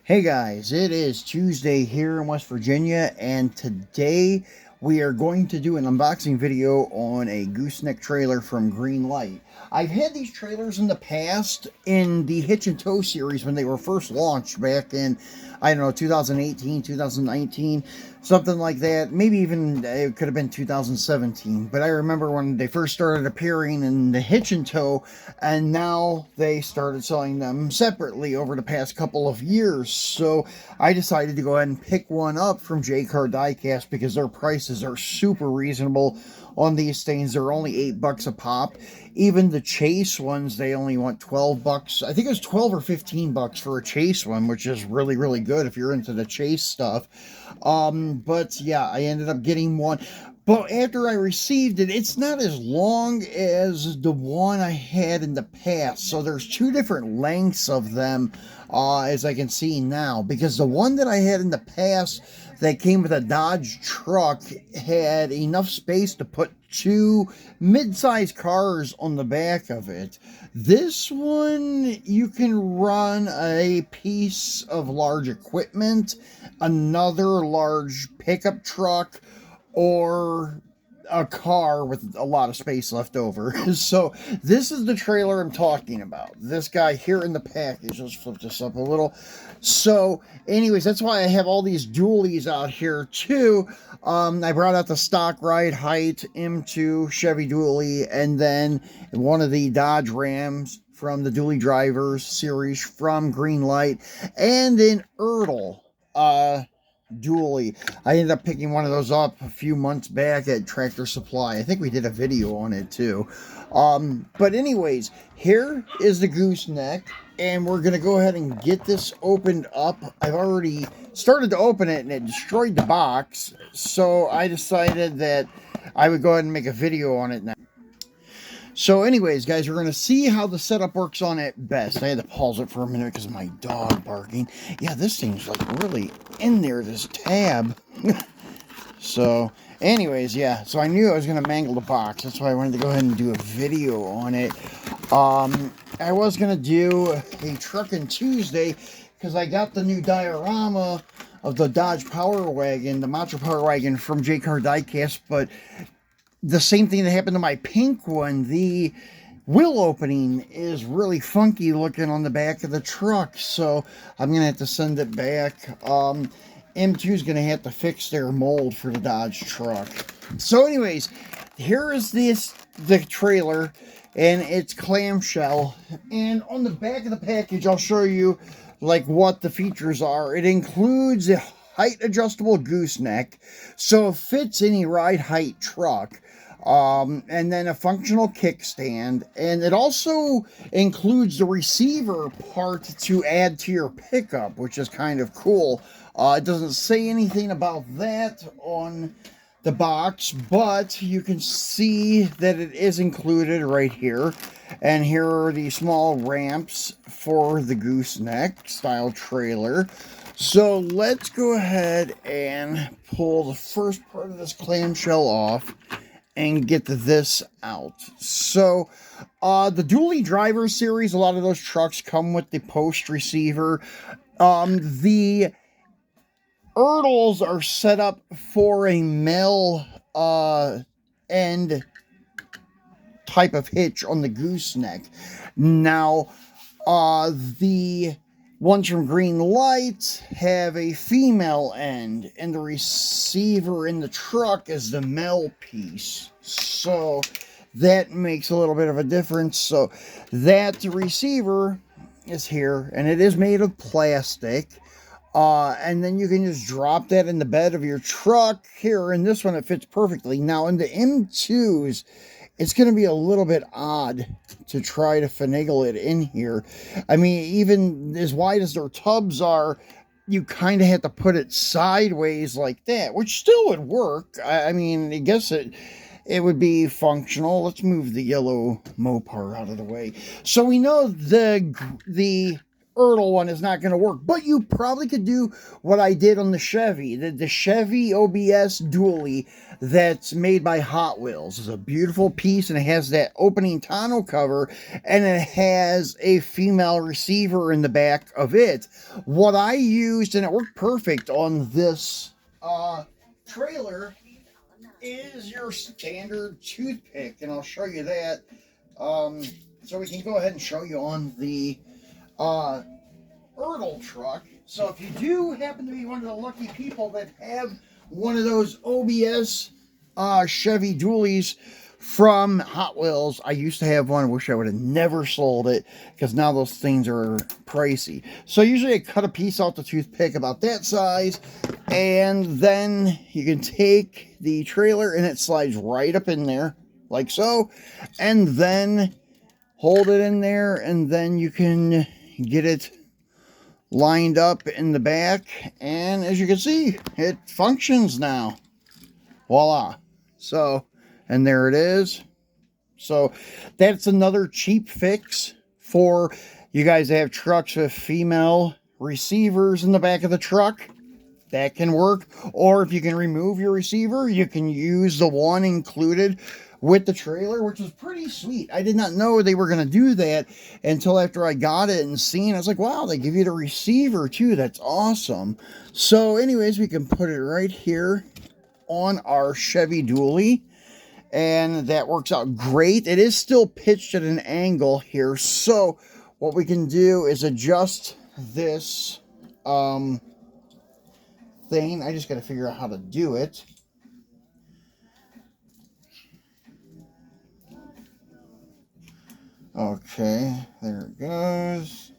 Hey guys, it is Tuesday here in West Virginia, and today we are going to do an unboxing video on a gooseneck trailer from Greenlight. I've had these trailers in the past in the Hitch and Tow series when they were first launched back in, I don't know, 2018, 2019, something like that. Maybe even it could have been 2017. But I remember when they first started appearing in the Hitch and Tow, and now they started selling them separately over the past couple of years. So I decided to go ahead and pick one up from Diecast because their prices are super reasonable on these things. They're only $8 a pop. Even the Chase ones, they only want 12 bucks. I think it was 12 or 15 bucks for a Chase one, which is really, really good if you're into the Chase stuff. But yeah, I ended up getting one. But after I received it, it's not as long as the one I had in the past. So there's two different lengths of them, as I can see now. Because the one that I had in the past that came with a Dodge truck had enough space to put two mid-sized cars on the back of it. This one, you can run a piece of large equipment, another large pickup truck, or a car with a lot of space left over. So this is the trailer I'm talking about. This guy here in the package. Let's flip this up a little. So anyways, that's why I have all these dualies out here too. I brought out the stock ride height M2 Chevy dually, and then one of the Dodge Rams from the Dually Drivers series from Greenlight, and an Ertl dually. I ended up picking one of those up a few months back at Tractor Supply. I think we did a video on it too. But anyways, here is the gooseneck, and we're gonna go ahead and get this opened up. I've already started to open it and it destroyed the box, so I decided that I would go ahead and make a video on it now. So anyways, guys, we're going to see how the setup works on it best. I had to pause it for a minute because of my dog barking. Yeah, this thing's like really in there, this tab. So anyways, yeah, so I knew I was going to mangle the box. That's why I wanted to go ahead and do a video on it. I was going to do a Truckin' Tuesday because I got the new diorama of the Dodge Power Wagon, the Macho Power Wagon from Diecast, but the same thing that happened to my pink one, the wheel opening is really funky looking on the back of the truck, so I'm gonna have to send it back. M2 is gonna have to fix their mold for the Dodge truck. So anyways, here is the trailer and its clamshell, and on the back of the package I'll show you like what the features are. It includes a height adjustable gooseneck, so it fits any ride height truck. And then a functional kickstand, and it also includes the receiver part to add to your pickup, which is kind of cool. It doesn't say anything about that on the box, but you can see that it is included right here. And here are the small ramps for the gooseneck style trailer. So let's go ahead and pull the first part of this clamshell off and get this out. So the Dually Driver series, a lot of those trucks come with the post receiver. The Ertls are set up for a male end type of hitch on the gooseneck. Now the ones from Greenlight have a female end, and the receiver in the truck is the male piece. So that makes a little bit of a difference. So that receiver is here, and it is made of plastic. And then you can just drop that in the bed of your truck. Here, in this one, it fits perfectly. Now, in the M2s, it's going to be a little bit odd to try to finagle it in here. I mean, even as wide as their tubs are, you kind of have to put it sideways like that, which still would work. I mean, I guess it would be functional. Let's move the yellow Mopar out of the way. So we know the Ertl one is not going to work. But you probably could do what I did on the Chevy. The Chevy OBS dually that's made by Hot Wheels. It's a beautiful piece, and it has that opening tonneau cover, and it has a female receiver in the back of it. What I used, and it worked perfect on this trailer, is your standard toothpick, and I'll show you that. So we can go ahead and show you on the Ertl truck. So if you do happen to be one of the lucky people that have one of those OBS Chevy dualies from Hot Wheels, I used to have one. I wish I would have never sold it, because now those things are pricey. So usually I cut a piece out the toothpick about that size, and then you can take the trailer and it slides right up in there like so, and then hold it in there, and then you can get it lined up in the back, and as you can see, it functions now. Voila. So, and there it is. So that's another cheap fix for you guys that have trucks with female receivers in the back of the truck. That can work. Or if you can remove your receiver, you can use the one included with the trailer, which was pretty sweet. I did not know they were going to do that until after I got it and seen. I was like, wow, they give you the receiver too. That's awesome. So anyways, we can put it right here on our Chevy dually, and that works out great. It is still pitched at an angle here, so what we can do is adjust this thing. I just got to figure out how to do it. Okay, there it goes.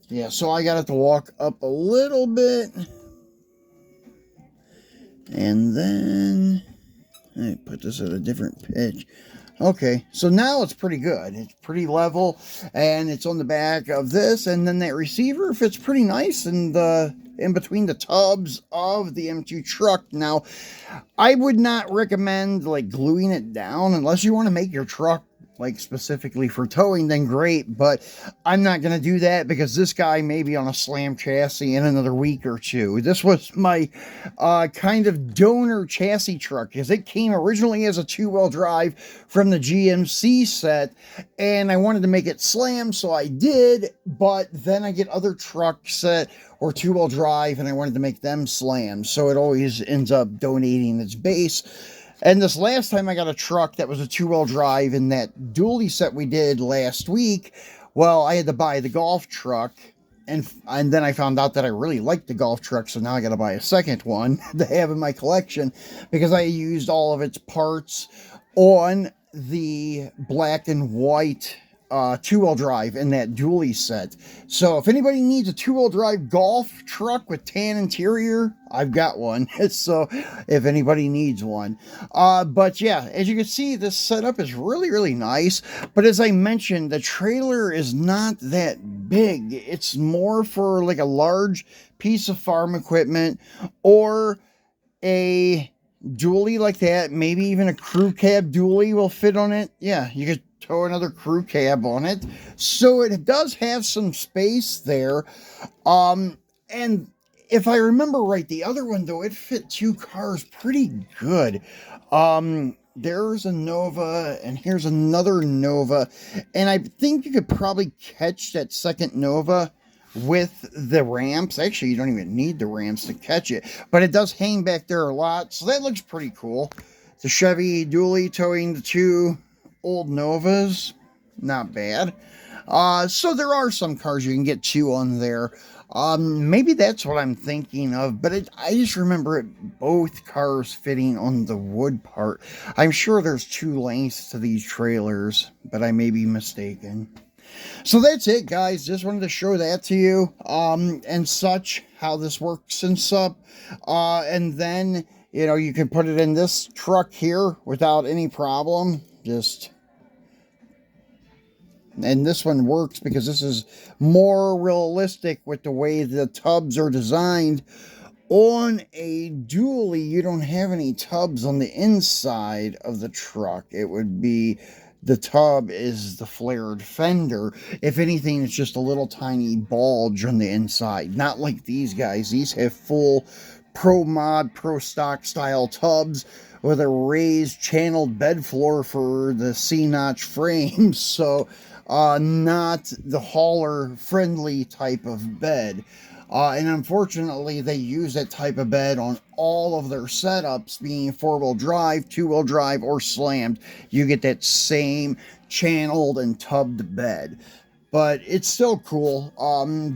Yeah, so I got it to walk up a little bit, and then I put this at a different pitch. Okay, so now it's pretty good. It's pretty level, and it's on the back of this, and then that receiver fits pretty nice in between the tubs of the M2 truck. Now, I would not recommend like gluing it down unless you want to make your truck like specifically for towing, then great, but I'm not going to do that because this guy may be on a slam chassis in another week or two. This was my kind of donor chassis truck, because it came originally as a two-wheel drive from the GMC set, and I wanted to make it slam, so I did, but then I get other trucks that or two-wheel drive, and I wanted to make them slam, so it always ends up donating its base. And this last time I got a truck that was a two-wheel drive in that dually set we did last week, well, I had to buy the golf truck, and then I found out that I really liked the golf truck, so now I got to buy a second one to have in my collection, because I used all of its parts on the black and white two-wheel drive in that dually set. So if anybody needs a two-wheel drive golf truck with tan interior, I've got one. So if anybody needs one. But yeah, as you can see, this setup is really, really nice. But as I mentioned, the trailer is not that big. It's more for like a large piece of farm equipment, or a dually like that. Maybe even a crew cab dually will fit on it. Yeah, you could tow another crew cab on it, so it does have some space there. And if I remember right, the other one though, it fit two cars pretty good. There's a Nova, and here's another Nova, and I think you could probably catch that second Nova with the ramps. Actually, you don't even need the ramps to catch it, but it does hang back there a lot, so that looks pretty cool. The Chevy dually towing the two old Novas, not bad. So there are some cars you can get two on there. Maybe that's what I'm thinking of, but I just remember both cars fitting on the wood part. I'm sure there's two lengths to these trailers, but I may be mistaken. So that's it, guys. Just wanted to show that to you, and such, how this works and stuff. And then, you know, you can put it in this truck here without any problem. And this one works because this is more realistic with the way the tubs are designed. On a dually, you don't have any tubs on the inside of the truck. It would be the tub is the flared fender. If anything, it's just a little tiny bulge on the inside. Not like these guys. These have full pro mod, pro stock style tubs with a raised channeled bed floor for the C-notch frames. So not the hauler friendly type of bed. And unfortunately, they use that type of bed on all of their setups, being four-wheel drive, two-wheel drive, or slammed. You get that same channeled and tubbed bed. But it's still cool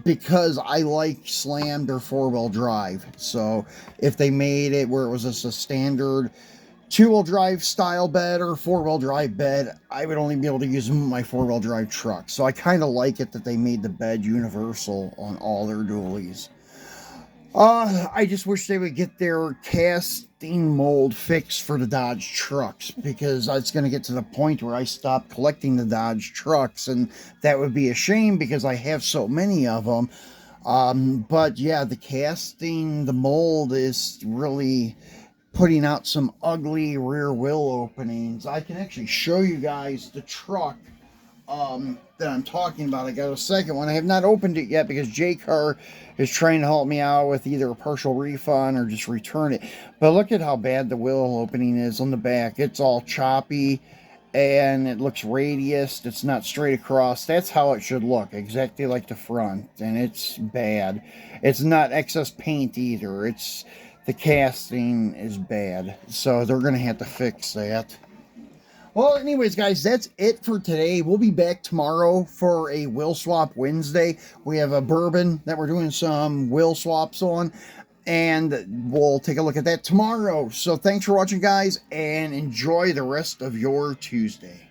because I like slammed or four-wheel drive. So if they made it where it was just a standard two-wheel drive style bed or four-wheel drive bed, I would only be able to use them in my four-wheel drive truck. So I kind of like it that they made the bed universal on all their dualies. I just wish they would get their casting mold fixed for the Dodge trucks, because it's going to get to the point where I stop collecting the Dodge trucks, and that would be a shame because I have so many of them. But yeah, the mold is really putting out some ugly rear wheel openings. I can actually show you guys the truck that I'm talking about. I got a second one. I have not opened it yet because J-Car is trying to help me out with either a partial refund or just return it. But look at how bad the wheel opening is on the back. It's all choppy and it looks radiused. It's not straight across. That's how it should look, exactly like the front, and it's bad. It's not excess paint either. It's the casting is bad, so they're gonna have to fix that. Well, anyways, guys, that's it for today. We'll be back tomorrow for a wheel swap Wednesday. We have a bourbon that we're doing some wheel swaps on, and we'll take a look at that tomorrow. So thanks for watching, guys, and enjoy the rest of your Tuesday.